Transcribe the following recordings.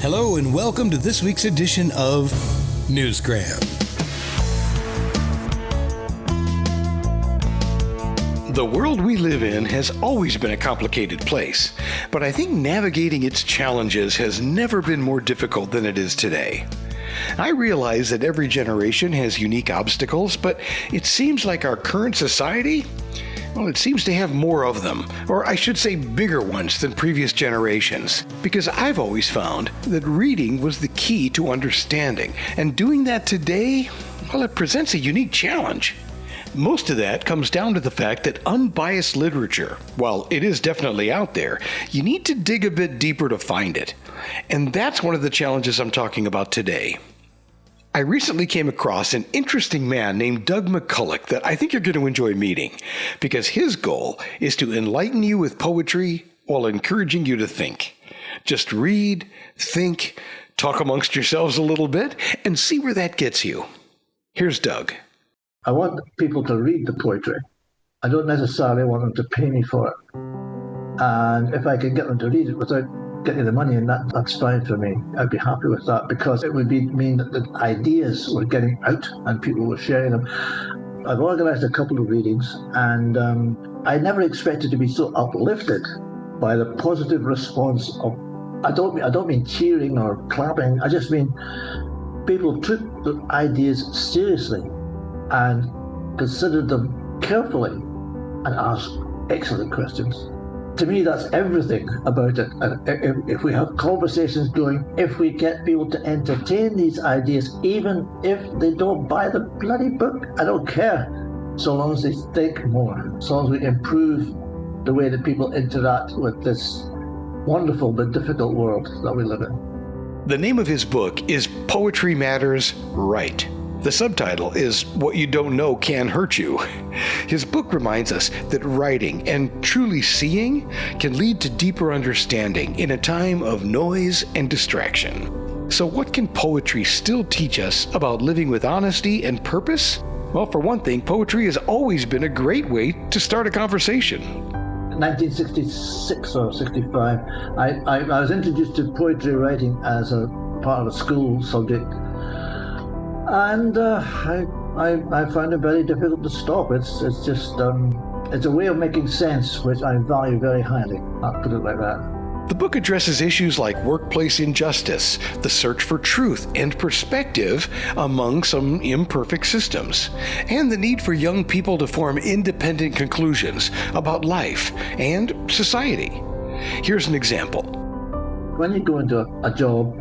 Hello and welcome to this week's edition of Newsgram. The world we live in has always been a complicated place, but I think navigating its challenges has never been more difficult than it is today. I realize that every generation has unique obstacles, but it seems like our current society, it seems to have more of them, or I should say bigger ones than previous generations, because I've always found that reading was the key to understanding, and doing that today, it presents a unique challenge. Most of that comes down to the fact that unbiased literature, while it is definitely out there, you need to dig a bit deeper to find it. And that's one of the challenges I'm talking about today. I recently came across an interesting man named Doug McCulloch that I think you're going to enjoy meeting, because his goal is to enlighten you with poetry while encouraging you to think. Just read, think, talk amongst yourselves a little bit, and see where that gets you. Here's Doug. I want people to read the poetry. I don't necessarily want them to pay me for it. And if I can get them to read it without getting the money, and that's fine for me. I'd be happy with that, because it would mean that the ideas were getting out and people were sharing them. I've organized a couple of readings, and I never expected to be so uplifted by the positive response of, I don't mean cheering or clapping, I just mean people took the ideas seriously and considered them carefully and asked excellent questions. To me, that's everything about it. And if we have conversations going, if we get people to entertain these ideas, even if they don't buy the bloody book, I don't care, so long as they think more, so long as we improve the way that people interact with this wonderful but difficult world that we live in. The name of his book is Poetry Matters Right. The subtitle is What You Don't Know Can Hurt You. His book reminds us that writing and truly seeing can lead to deeper understanding in a time of noise and distraction. So what can poetry still teach us about living with honesty and purpose? Well, for one thing, poetry has always been a great way to start a conversation. 1966 or 65, I was introduced to poetry writing as a part of a school subject. And I find it very difficult to stop. It's just it's a way of making sense, which I value very highly. I'll put it like that. The book addresses issues like workplace injustice, the search for truth and perspective among some imperfect systems, and the need for young people to form independent conclusions about life and society. Here's an example. When you go into a job,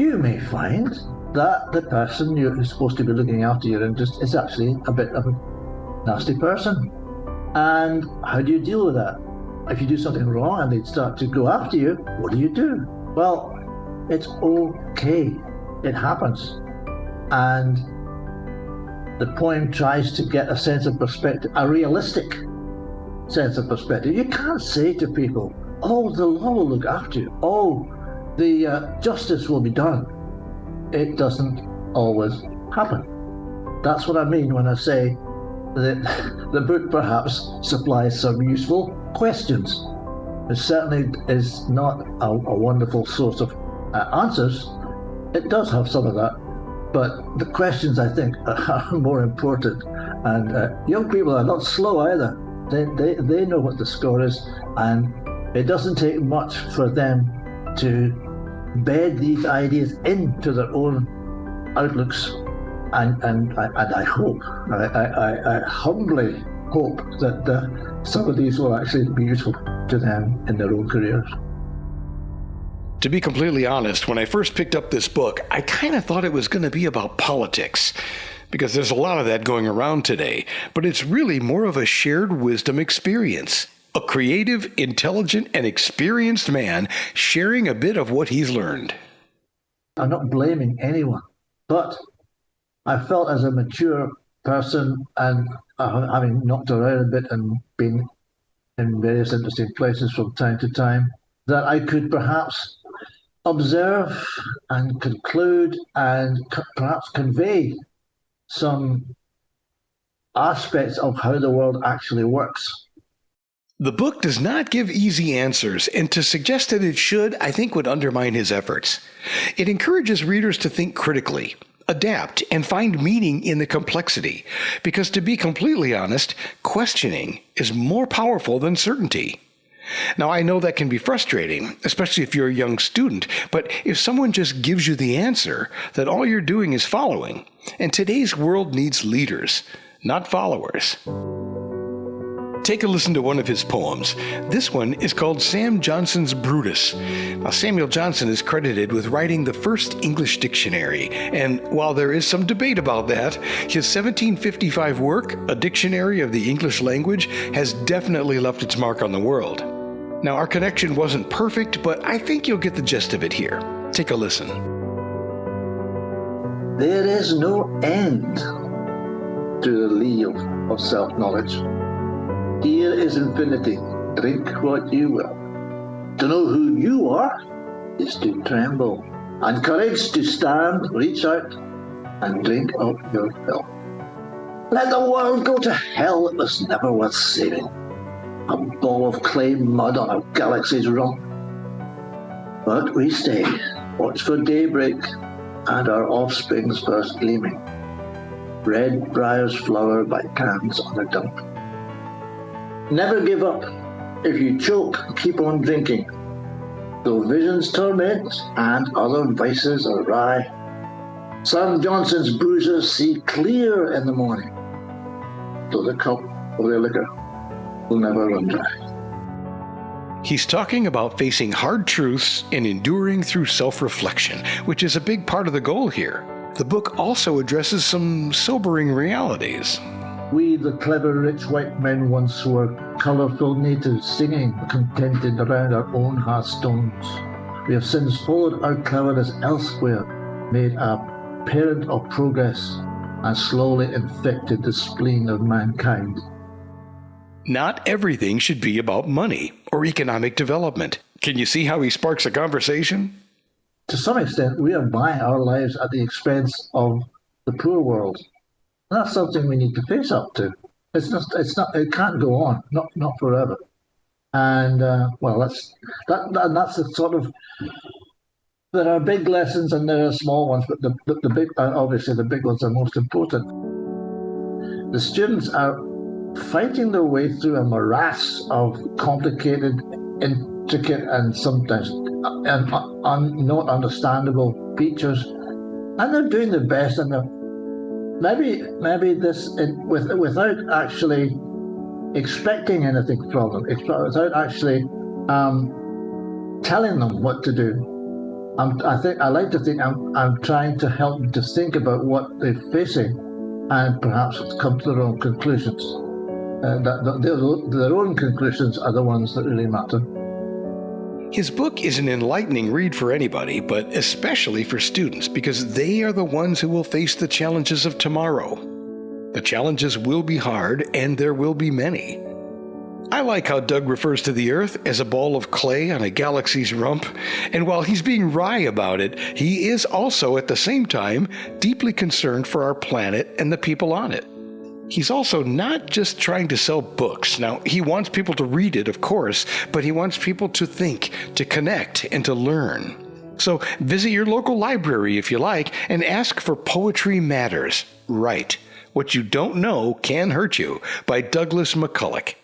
you may find that the person you're supposed to be looking after your interest is actually a bit of a nasty person. And how do you deal with that? If you do something wrong and they start to go after you, what do? Well, it's okay. It happens. And the poem tries to get a sense of perspective, a realistic sense of perspective. You can't say to people, oh, the law will look after you. Oh, the justice will be done. It doesn't always happen. That's what I mean when I say that the book perhaps supplies some useful questions. It certainly is not a wonderful source of answers. It does have some of that, but the questions, I think, are more important. And young people are not slow either. They know what the score is, and it doesn't take much for them to bed these ideas into their own outlooks, and I hope, I humbly hope that some of these will actually be useful to them in their own careers. To be completely honest, when I first picked up this book, I kind of thought it was going to be about politics, because there's a lot of that going around today, but it's really more of a shared wisdom experience. A creative, intelligent, and experienced man sharing a bit of what he's learned. I'm not blaming anyone, but I felt as a mature person and having knocked around a bit and been in various interesting places from time to time, that I could perhaps observe and conclude and perhaps convey some aspects of how the world actually works. The book does not give easy answers, and to suggest that it should, I think would undermine his efforts. It encourages readers to think critically, adapt, and find meaning in the complexity, because to be completely honest, questioning is more powerful than certainty. Now, I know that can be frustrating, especially if you're a young student, but if someone just gives you the answer, then all you're doing is following. And today's world needs leaders, not followers. Take a listen to one of his poems. This one is called Sam Johnson's Brutus. Now, Samuel Johnson is credited with writing the first English dictionary, and while there is some debate about that, his 1755 work, A Dictionary of the English Language, has definitely left its mark on the world. Now, our connection wasn't perfect, but I think you'll get the gist of it here. Take a listen. There is no end to the lee of self-knowledge. Here is infinity. Drink what you will. To know who you are is to tremble, and courage to stand, reach out, and drink up your fill. Let the world go to hell, it was never worth saving. A ball of clay mud on a galaxy's rump. But we stay, watch for daybreak, and our offspring's first gleaming. Red briars flower by cans on a dump. Never give up. If you choke, keep on drinking. Though visions torment and other vices awry, Sam Johnson's bruisers see clear in the morning, though the cup of their liquor will never run dry. He's talking about facing hard truths and enduring through self-reflection, which is a big part of the goal here. The book also addresses some sobering realities. We, the clever rich white men, once were colourful natives singing, contented around our own hearthstones. We have since followed our cleverness elsewhere, made a parent of progress, and slowly infected the spleen of mankind. Not everything should be about money or economic development. Can you see how he sparks a conversation? To some extent, we are buying our lives at the expense of the poor world. That's something we need to face up to. It can't go on, not forever. And that's the sort of. There are big lessons and there are small ones, but the big, obviously the big ones are most important. The students are fighting their way through a morass of complicated, intricate, and sometimes not understandable features, and they're doing their best, and they're maybe this without actually expecting anything from them, without actually telling them what to do. I like to think I'm trying to help them to think about what they're facing, and perhaps come to their own conclusions. Their own conclusions are the ones that really matter. His book is an enlightening read for anybody, but especially for students, because they are the ones who will face the challenges of tomorrow. The challenges will be hard, and there will be many. I like how Doug refers to the Earth as a ball of clay on a galaxy's rump, and while he's being wry about it, he is also at the same time deeply concerned for our planet and the people on it. He's also not just trying to sell books. Now, he wants people to read it, of course, but he wants people to think, to connect, and to learn. So visit your local library if you like, and ask for Poetry Matters. Write What You Don't Know Can Hurt You by Douglas McCulloch.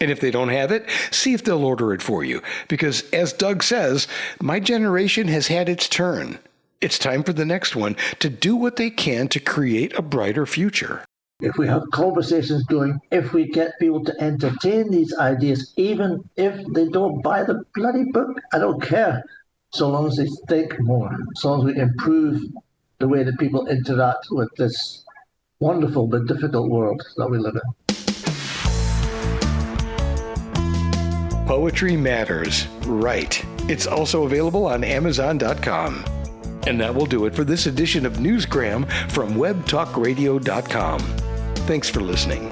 And if they don't have it, see if they'll order it for you. Because, as Doug says, my generation has had its turn. It's time for the next one to do what they can to create a brighter future. If we have conversations going, if we get people to entertain these ideas, even if they don't buy the bloody book, I don't care. So long as they think more, so long as we improve the way that people interact with this wonderful but difficult world that we live in. Poetry Matters. Write. It's also available on Amazon.com. And that will do it for this edition of Newsgram from WebTalkRadio.com. Thanks for listening.